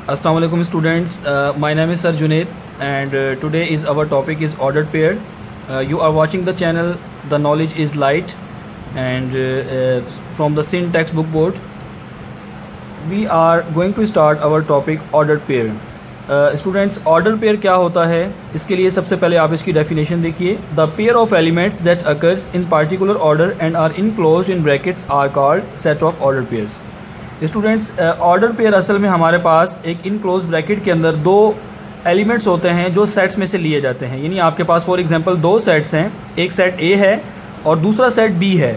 Assalamu alaikum students. My name is Sir Junaid and today is our topic is ordered pair. You are watching the channel The Knowledge is Light and from the Sin textbook board we are going to start our topic ordered pair. Students, ordered pair क्या होता है, इसके लिए सबसे पहले आप इसकी definition देखिए. The pair of elements that occurs in particular order and are enclosed in brackets are called set of ordered pairs. Students, order pair असल में हमारे पास एक इनक्लोज ब्रैकेट के अंदर दो एलिमेंट्स होते हैं जो सेट्स में से लिए जाते हैं. यानी आपके पास फॉर एग्जांपल दो सेट्स हैं, एक सेट ए है और दूसरा सेट बी है.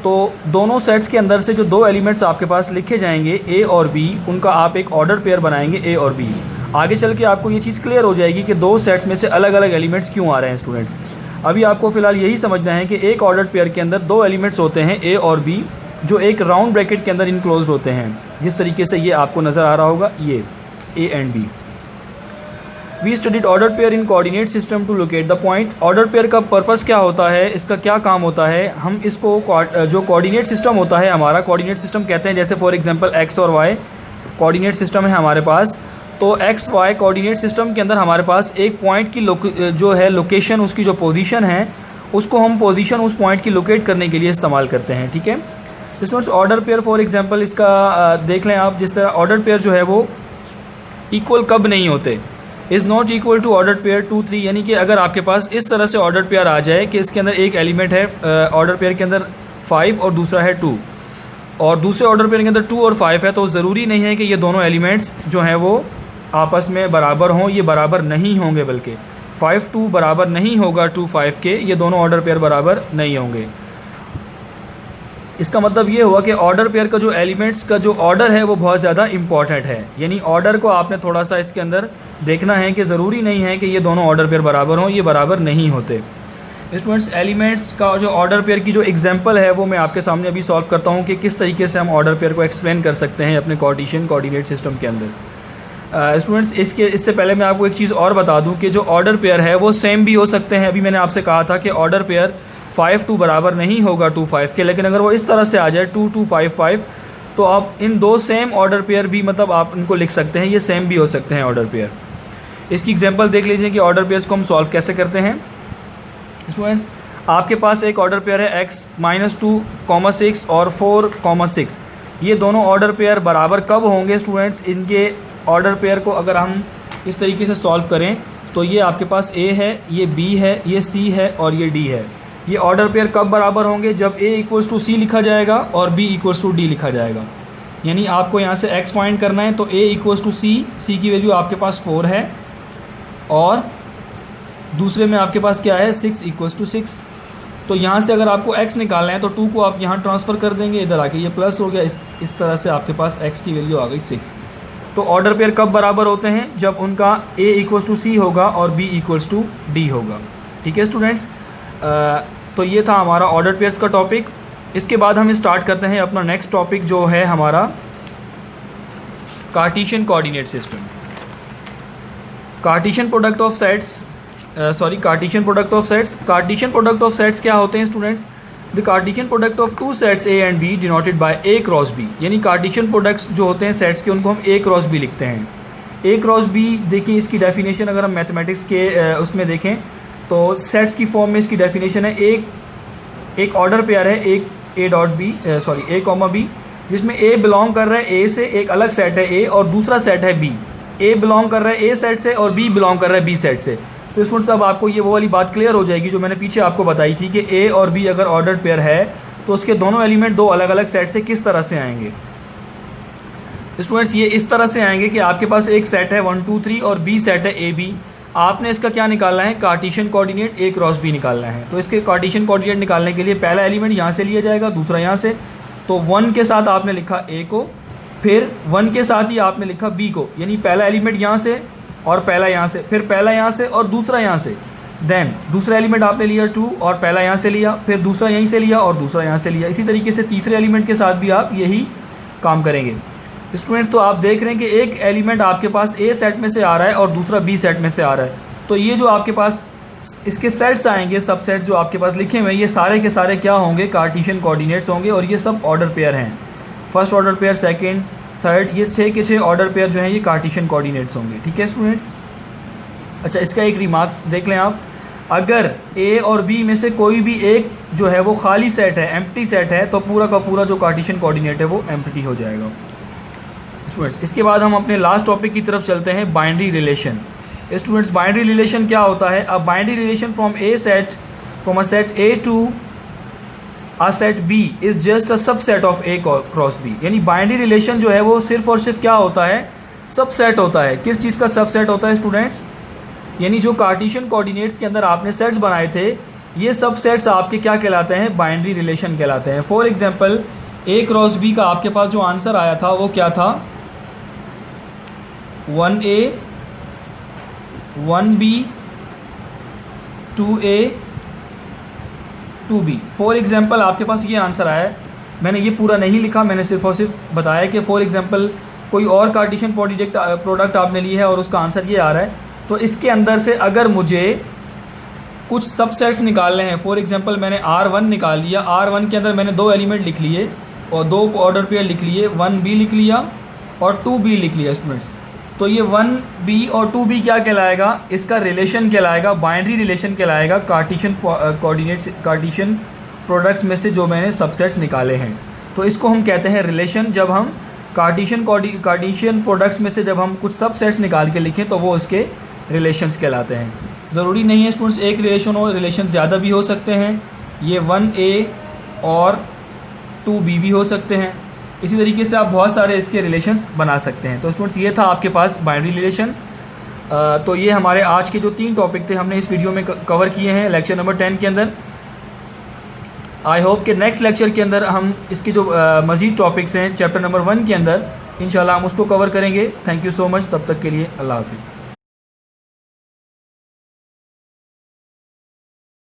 तो दोनों सेट्स के अंदर से जो दो एलिमेंट्स आपके पास लिखे जाएंगे ए और बी, उनका आप एक ऑर्डर पेयर बनाएंगे ए और बी. आगे चल के आपको ये चीज़ क्लियर हो जाएगी कि दो सेट्स में से अलग अलग एलिमेंट्स क्यों आ रहे हैं. स्टूडेंट्स, अभी आपको फ़िलहाल यही समझना है कि एक ऑर्डर पेयर के अंदर दो एलिमेंट्स होते हैं ए और बी, जो एक राउंड ब्रैकेट के अंदर इनक्लोज होते हैं. जिस तरीके से ये आपको नज़र आ रहा होगा, ये A and B. We studied order pair in coordinate system to locate the point. Order pair का पर्पस क्या होता है, इसका क्या काम होता है, हम इसको जो कोऑर्डिनेट सिस्टम होता है हमारा, कोऑर्डिनेट सिस्टम कहते हैं. जैसे फॉर एग्जांपल एक्स और वाई कोऑर्डिनेट सिस्टम है हमारे पास. तो एक्स वाई कोऑर्डिनेट सिस्टम के अंदर हमारे पास एक पॉइंट की जो है लोकेशन, उसकी जो पोजीशन है, उसको हम पोजीशन उस पॉइंट की लोकेट करने के लिए इस्तेमाल करते हैं. ठीक है students, order pair for example इसका देख लें आप. जिस तरह ऑर्डर पेयर जो है वो इक्वल कब नहीं होते, is not equal to order pair 2 3. यानी कि अगर आपके पास इस तरह से ऑर्डर पेयर आ जाए कि इसके अंदर एक एलिमेंट है ऑर्डर पेयर के अंदर 5 और दूसरा है 2, और दूसरे ऑर्डर पेयर के अंदर 2 और 5 है, तो ज़रूरी नहीं है कि ये दोनों एलिमेंट्स जो हैं वो आपस में बराबर हों. ये बराबर नहीं होंगे, बल्कि 5 2 बराबर नहीं होगा 2 5 के. ये दोनों ऑर्डर पेयर बराबर नहीं होंगे. इसका मतलब ये हुआ कि ऑर्डर पेयर का जो एलिमेंट्स का जो ऑर्डर है वो बहुत ज़्यादा इंपॉर्टेंट है. यानी ऑर्डर को आपने थोड़ा सा इसके अंदर देखना है कि ज़रूरी नहीं है कि ये दोनों ऑर्डर पेयर बराबर हों, ये बराबर नहीं होते. स्टूडेंट्स, एलिमेंट्स का जो ऑर्डर पेयर की जो एग्जांपल है वो मैं आपके सामने अभी सॉल्व करता हूँ कि किस तरीके से हम ऑर्डर पेयर को एक्सप्लेन कर सकते हैं अपने कार्टेशियन कोऑर्डिनेट सिस्टम के अंदर. स्टूडेंट्स, इससे पहले मैं आपको एक चीज़ और बता दूँ कि जो ऑर्डर पेयर है वो सेम भी हो सकते हैं. अभी मैंने आपसे कहा था कि ऑर्डर पेयर 5 2 बराबर नहीं होगा 2 5 के, लेकिन अगर वो इस तरह से आ जाए 2 2 5 5, तो आप इन दो सेम ऑर्डर पेयर भी मतलब आप इनको लिख सकते हैं, ये सेम भी हो सकते हैं ऑर्डर पेयर. इसकी एग्जांपल देख लीजिए कि ऑर्डर पेयर्स को हम सॉल्व कैसे करते हैं. स्टूडेंट्स, आपके पास एक ऑर्डर पेयर है x -2, 6 और 4, 6. ये दोनों ऑर्डर पेयर बराबर कब होंगे स्टूडेंट्स? इनके ऑर्डर पेयर को अगर हम इस तरीके से सॉल्व करें तो ये आपके पास a है, ये b है, ये c है और ये d है. ये ऑर्डर पेयर कब बराबर होंगे? जब a इक्वल्स टू c लिखा जाएगा और b इक्वल्स टू d लिखा जाएगा. यानी आपको यहाँ से x फाइंड करना है, तो a इक्वल्स टू c की वैल्यू आपके पास 4 है और दूसरे में आपके पास क्या है, 6 इक्वल्स टू 6. तो यहाँ से अगर आपको x निकालना है तो 2 को आप यहाँ ट्रांसफ़र कर देंगे, इधर आके ये प्लस हो गया. इस तरह से आपके पास x की वैल्यू आ गई 6. तो ऑर्डर पेयर कब बराबर होते हैं? जब उनका a इक्वल्स टू c होगा और b इक्वल्स टू d होगा. ठीक है स्टूडेंट्स, तो ये था हमारा ऑर्डर पेयर्स का टॉपिक. इसके बाद हम स्टार्ट करते हैं अपना नेक्स्ट टॉपिक जो है हमारा Cartesian coordinate system. Cartesian product of sets Cartesian product of sets. Cartesian product of sets क्या होते हैं students? The Cartesian product of two sets A and B denoted by A cross B. यानी Cartesian products जो होते हैं sets के, उनको हम ए क्रॉस बी लिखते हैं. ए क्रॉस बी देखिए, इसकी डेफिनेशन अगर हम मैथमेटिक्स के उसमें देखें तो सेट्स की फॉर्म में इसकी डेफिनेशन है, एक ऑर्डर पेयर है, एक A dot B A comma B, जिसमें ए बिलोंग कर रहा है ए से, एक अलग सेट है ए और दूसरा सेट है बी. ए बिलोंग कर रहा है ए सेट से और बी बिलोंग कर रहा है बी सेट से. तो स्टूडेंट्स, अब आपको ये वो वाली बात क्लियर हो जाएगी जो मैंने पीछे आपको बताई थी कि ए और बी अगर ऑर्डर पेयर है तो उसके दोनों एलिमेंट दो अलग अलग सेट से किस तरह से आएंगे. स्टूडेंट्स, ये इस तरह से आएंगे कि आपके पास एक सेट है 1 2 3 और बी सेट है ए बी. आपने इसका क्या निकालना है? कार्टेशियन कोऑर्डिनेट ए क्रॉस बी निकालना है. तो इसके कार्टेशियन कोऑर्डिनेट निकालने के लिए पहला एलिमेंट यहाँ से लिया जाएगा, दूसरा यहाँ से. तो 1 के साथ आपने लिखा ए को, फिर 1 के साथ ही आपने लिखा बी को. यानी पहला एलिमेंट यहाँ से और पहला यहाँ से, फिर पहला यहाँ से और दूसरा यहाँ से. देन दूसरा एलिमेंट आपने लिया 2 और पहला यहाँ से लिया, फिर दूसरा यहीं से लिया और दूसरा यहाँ से लिया. इसी तरीके से तीसरे एलिमेंट के साथ भी आप यही काम करेंगे. स्टूडेंट्स, तो आप देख रहे हैं कि एक एलिमेंट आपके पास ए सेट में से आ रहा है और दूसरा बी सेट में से आ रहा है. तो ये जो आपके पास इसके सेट्स आएंगे, सब सेट्स जो आपके पास लिखे हुए हैं, ये सारे के सारे क्या होंगे? कार्टेशियन कोऑर्डिनेट्स होंगे और ये सब ऑर्डर पेयर हैं. First order pair, second, third, ये 6 के 6 ऑर्डर पेयर जो हैं ये कार्टेशियन कोऑर्डिनेट्स होंगे। ठीक है स्टूडेंट्स। अच्छा, इसका एक रिमार्क्स देख लें आप, अगर ए और बी में से कोई भी एक जो है वो खाली सेट है, एम्प्टी सेट है, तो पूरा का पूरा जो कार्टेशियन कोऑर्डिनेट है वो एम्प्टी हो जाएगा स्टूडेंट्स। इसके बाद हम अपने लास्ट टॉपिक की तरफ चलते हैं, binary relation. Students, binary relation क्या होता है? A binary relation from a set A to a set B is just a subset of A cross B. यानी बाइनरी रिलेशन जो है वो सिर्फ और सिर्फ क्या होता है? सबसेट होता है। किस चीज़ का सबसेट होता है स्टूडेंट्स? यानी जो कार्टेशियन कोऑर्डिनेट्स के अंदर आपने सेट्स बनाए थे, ये सब सेट्स आपके क्या कहलाते हैं? बाइनरी रिलेशन कहलाते हैं। For example, A cross B का आपके पास जो आंसर आया था वो क्या था? 1A 1B 2A 2B। For example आपके पास ये आंसर आया है। मैंने ये पूरा नहीं लिखा, मैंने सिर्फ और सिर्फ बताया कि फॉर एग्जांपल कोई और कार्टेशियन प्रोडक्ट आपने ली है और उसका आंसर ये आ रहा है, तो इसके अंदर से अगर मुझे कुछ सबसेट्स निकालने हैं, फॉर एग्जांपल मैंने R1 निकाल लिया, R1 के अंदर मैंने 2 एलिमेंट लिख लिए और 2 ऑर्डर पेयर लिख लिए, 1B लिख लिया और 2B लिख लिया स्टूडेंट्स। तो ये 1B और 2B क्या कहलाएगा? इसका रिलेशन कहलाएगा, बाइनरी रिलेशन कहलाएगा कार्टेशियन कोऑर्डिनेट्स, कार्टेशियन प्रोडक्ट में से जो मैंने सबसेट्स निकाले हैं। तो इसको हम कहते हैं रिलेशन। जब हम कार्टेशियन प्रोडक्ट्स में से जब हम कुछ सबसेट्स निकाल के लिखें तो वो उसके रिलेशंस कहलाते हैं। ज़रूरी नहीं है स्टूडेंट्स एक रिलेशन हो, रिलेशन ज़्यादा भी हो सकते हैं। ये 1A और 2B भी हो सकते हैं। इसी तरीके से आप बहुत सारे इसके रिलेशंस बना सकते हैं। तो स्टूडेंट्स, ये था आपके पास बाइनरी रिलेशन। तो ये हमारे आज के जो 3 टॉपिक थे हमने इस वीडियो में कवर किए हैं लेक्चर नंबर 10 के अंदर। आई होप कि नेक्स्ट लेक्चर के अंदर हम इसके जो मज़ीद टॉपिक्स हैं चैप्टर नंबर 1 के अंदर इंशाल्लाह हम उसको कवर करेंगे। Thank you so much. तब तक के लिए अल्लाह हाफिज़।